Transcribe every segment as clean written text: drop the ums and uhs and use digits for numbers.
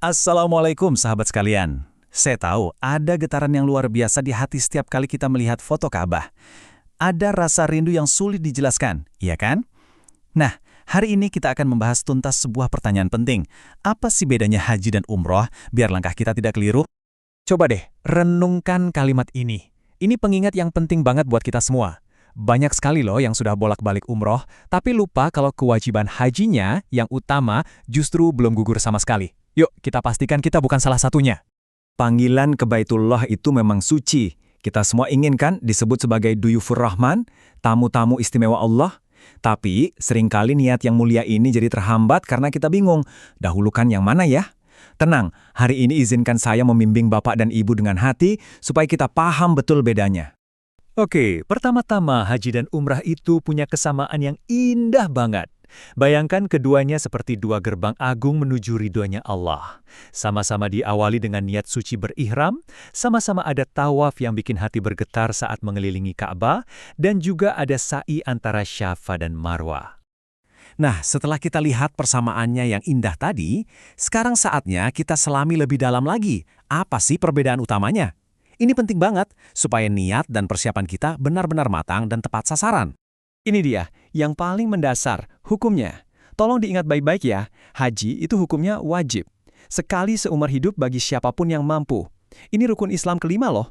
Assalamualaikum sahabat sekalian. Saya tahu ada getaran yang luar biasa di hati setiap kali kita melihat foto Ka'bah. Ada rasa rindu yang sulit dijelaskan, iya kan? Nah, hari ini kita akan membahas tuntas sebuah pertanyaan penting. Apa sih bedanya haji dan umroh biar langkah kita tidak keliru? Coba deh, renungkan kalimat ini. Ini pengingat yang penting banget buat kita semua. Banyak sekali loh yang sudah bolak-balik umroh, tapi lupa kalau kewajiban hajinya yang utama justru belum gugur sama sekali. Yuk, kita pastikan kita bukan salah satunya. Panggilan ke Baitullah itu memang suci. Kita semua inginkan disebut sebagai Duyufur Rahman, tamu-tamu istimewa Allah. Tapi seringkali niat yang mulia ini jadi terhambat karena kita bingung, dahulukan yang mana ya? Tenang, hari ini izinkan saya membimbing Bapak dan Ibu dengan hati supaya kita paham betul bedanya. Oke, pertama-tama haji dan umrah itu punya kesamaan yang indah banget. Bayangkan keduanya seperti dua gerbang agung menuju ridhonya Allah. Sama-sama diawali dengan niat suci berihram, sama-sama ada tawaf yang bikin hati bergetar saat mengelilingi Ka'bah, dan juga ada sa'i antara Syafa dan Marwah. Nah, setelah kita lihat persamaannya yang indah tadi, sekarang saatnya kita selami lebih dalam lagi. Apa sih perbedaan utamanya? Ini penting banget supaya niat dan persiapan kita benar-benar matang dan tepat sasaran. Ini dia, yang paling mendasar, hukumnya. Tolong diingat baik-baik ya, haji itu hukumnya wajib. Sekali seumur hidup bagi siapapun yang mampu. Ini rukun Islam kelima loh.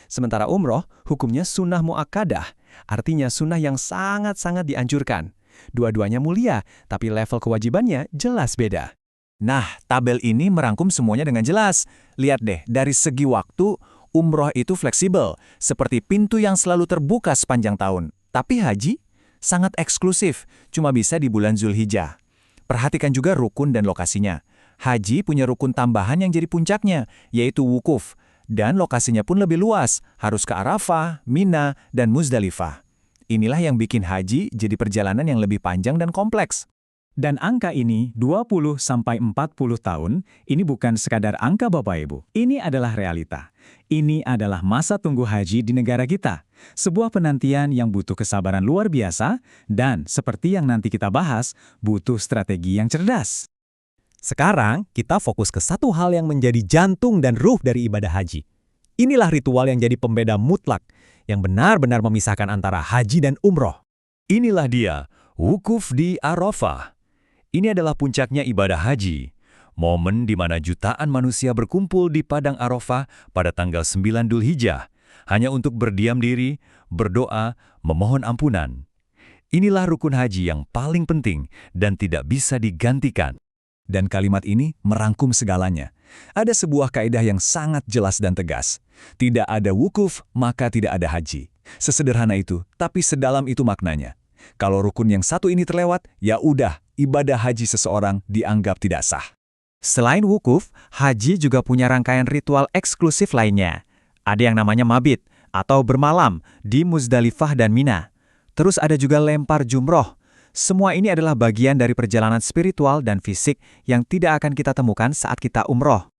Sementara umroh, hukumnya sunnah mu'akkadah, artinya sunnah yang sangat-sangat dianjurkan. Dua-duanya mulia, tapi level kewajibannya jelas beda. Nah, tabel ini merangkum semuanya dengan jelas. Lihat deh, dari segi waktu, umroh itu fleksibel, seperti pintu yang selalu terbuka sepanjang tahun. Tapi haji sangat eksklusif, cuma bisa di bulan Zulhijjah. Perhatikan juga rukun dan lokasinya. Haji punya rukun tambahan yang jadi puncaknya, yaitu wukuf. Dan lokasinya pun lebih luas, harus ke Arafah, Mina, dan Muzdalifah. Inilah yang bikin haji jadi perjalanan yang lebih panjang dan kompleks. Dan angka ini, 20-40 tahun, ini bukan sekadar angka Bapak Ibu. Ini adalah realita. Ini adalah masa tunggu haji di negara kita. Sebuah penantian yang butuh kesabaran luar biasa, dan seperti yang nanti kita bahas, butuh strategi yang cerdas. Sekarang, kita fokus ke satu hal yang menjadi jantung dan ruh dari ibadah haji. Inilah ritual yang jadi pembeda mutlak, yang benar-benar memisahkan antara haji dan umroh. Inilah dia, wukuf di Arafah. Ini adalah puncaknya ibadah haji, momen di mana jutaan manusia berkumpul di Padang Arafah pada tanggal 9 Dzulhijjah, hanya untuk berdiam diri, berdoa, memohon ampunan. Inilah rukun haji yang paling penting dan tidak bisa digantikan. Dan kalimat ini merangkum segalanya. Ada sebuah kaidah yang sangat jelas dan tegas. Tidak ada wukuf, maka tidak ada haji. Sesederhana itu, tapi sedalam itu maknanya. Kalau rukun yang satu ini terlewat, ya udah, ibadah haji seseorang dianggap tidak sah. Selain wukuf, haji juga punya rangkaian ritual eksklusif lainnya. Ada yang namanya mabit, atau bermalam, di Muzdalifah dan Mina. Terus ada juga lempar jumroh. Semua ini adalah bagian dari perjalanan spiritual dan fisik yang tidak akan kita temukan saat kita umroh.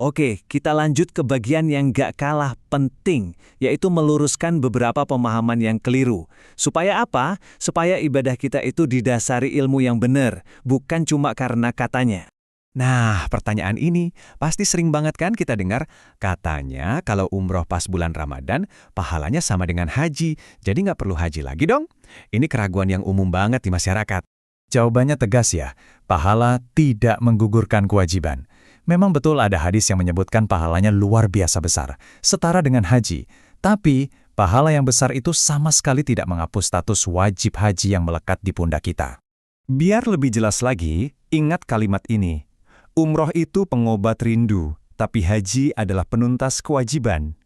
Oke, kita lanjut ke bagian yang gak kalah penting, yaitu meluruskan beberapa pemahaman yang keliru. Supaya apa? Supaya ibadah kita itu didasari ilmu yang benar, bukan cuma karena katanya. Nah, pertanyaan ini pasti sering banget kan kita dengar, katanya kalau umroh pas bulan Ramadan, pahalanya sama dengan haji, jadi nggak perlu haji lagi dong? Ini keraguan yang umum banget di masyarakat. Jawabannya tegas ya, pahala tidak menggugurkan kewajiban. Memang betul ada hadis yang menyebutkan pahalanya luar biasa besar, setara dengan haji. Tapi, pahala yang besar itu sama sekali tidak menghapus status wajib haji yang melekat di pundak kita. Biar lebih jelas lagi, ingat kalimat ini. Umroh itu pengobat rindu, tapi haji adalah penuntas kewajiban.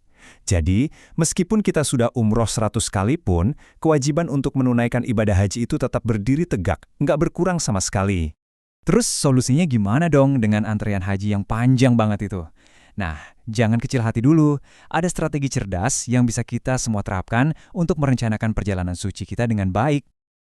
Jadi, meskipun kita sudah umroh 100 kali pun, kewajiban untuk menunaikan ibadah haji itu tetap berdiri tegak, nggak berkurang sama sekali. Terus solusinya gimana dong dengan antrean haji yang panjang banget itu? Nah, jangan kecil hati dulu. Ada strategi cerdas yang bisa kita semua terapkan untuk merencanakan perjalanan suci kita dengan baik.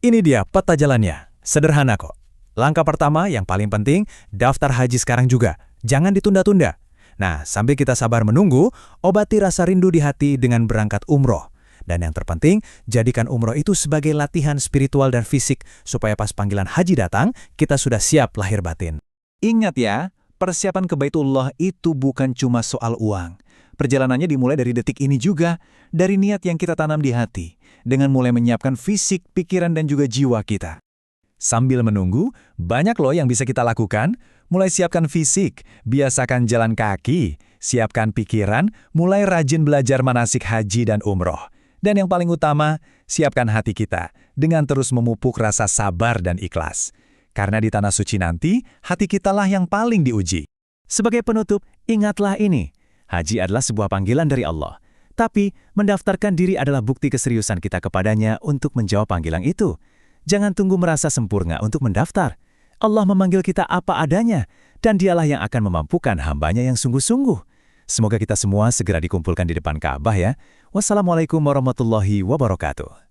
Ini dia peta jalannya. Sederhana kok. Langkah pertama yang paling penting, daftar haji sekarang juga. Jangan ditunda-tunda. Nah, sambil kita sabar menunggu, obati rasa rindu di hati dengan berangkat umroh. Dan yang terpenting, jadikan umroh itu sebagai latihan spiritual dan fisik, supaya pas panggilan haji datang, kita sudah siap lahir batin. Ingat ya, persiapan ke Baitullah itu bukan cuma soal uang. Perjalanannya dimulai dari detik ini juga, dari niat yang kita tanam di hati, dengan mulai menyiapkan fisik, pikiran, dan juga jiwa kita. Sambil menunggu, banyak loh yang bisa kita lakukan. Mulai siapkan fisik, biasakan jalan kaki, siapkan pikiran, mulai rajin belajar manasik haji dan umroh. Dan yang paling utama, siapkan hati kita dengan terus memupuk rasa sabar dan ikhlas. Karena di tanah suci nanti, hati kitalah yang paling diuji. Sebagai penutup, ingatlah ini. Haji adalah sebuah panggilan dari Allah. Tapi, mendaftarkan diri adalah bukti keseriusan kita kepadanya untuk menjawab panggilan itu. Jangan tunggu merasa sempurna untuk mendaftar. Allah memanggil kita apa adanya, dan dialah yang akan memampukan hambanya yang sungguh-sungguh. Semoga kita semua segera dikumpulkan di depan Ka'bah ya. Wassalamualaikum warahmatullahi wabarakatuh.